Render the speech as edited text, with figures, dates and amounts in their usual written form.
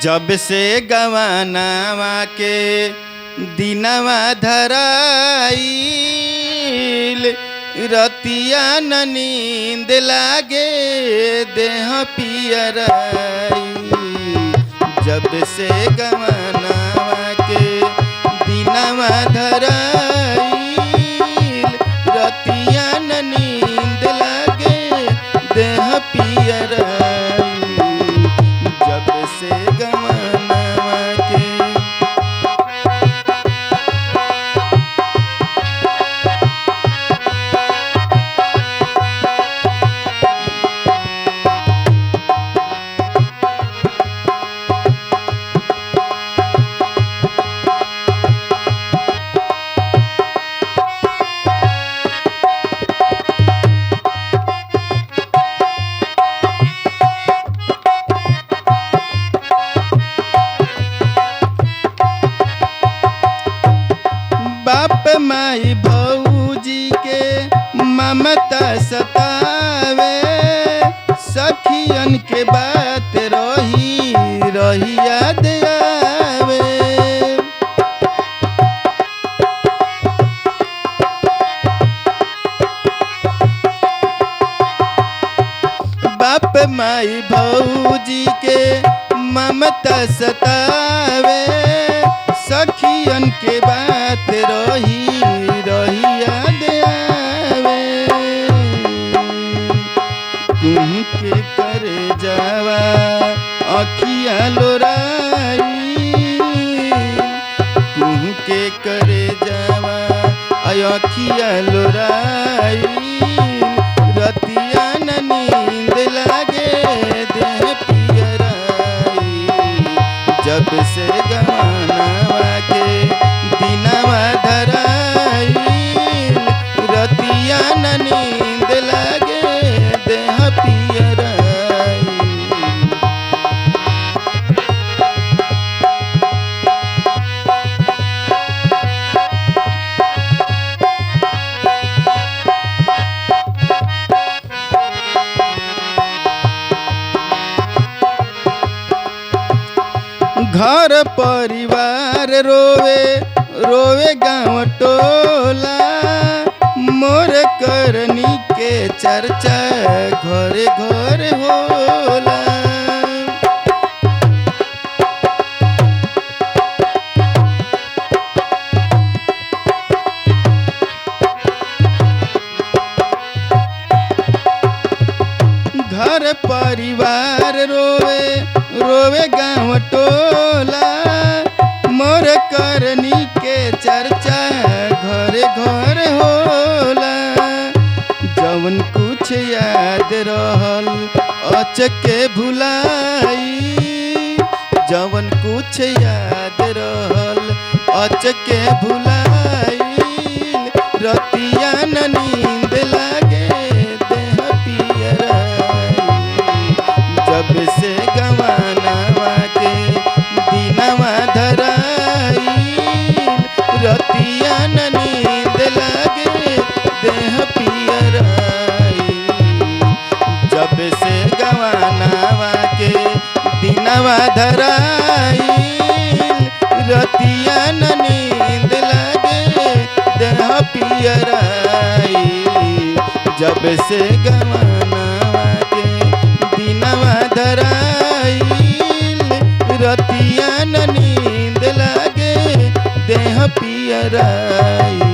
जब से गवानावा के दिनवा धराइल रतिया न नींद लागे देह पियराई। जब से गवानावा के दिनवा धराइल रतिया न नींद लागे देह पियराई। जब से गवानावा के बाप माई भौजी के ममता सतावे सखियन के बात रही रही याद आवे। बाप माई भौजी के ममता सतावे सखियन के बात रही रही याद आवे। तुम के करे जावा अखिया लोराई तुम के करे जावा अखिया लोराई रतिया न नींद लागे देह पियराई। जब से गवानावा के दिनवा धराइल रतिया न नींद लागे देह पियराई। घर परिवार रोवे रोवे गाँव टोला मोर करनी के चर्चा घरे घरे होला। घर परिवार रोवे रोवे गाँव टोला मोर करनी के चर्चा घरे घरे होला। जवन कुछ याद रहल अचके भुलाई जवन कुछ याद रहल अचके भुलाई रतिया न नींद लागे देह पियराई। जब से गवानावा के दिनवा धराइल रतिया न नींद लागे देह पियराई। जब से गवानावा के दिनवा धराइल रतिया न नींद लागे देह पियराई। जब से गवानावा के दिनवा धराइल रतिया न नींद लागे देह पियराई।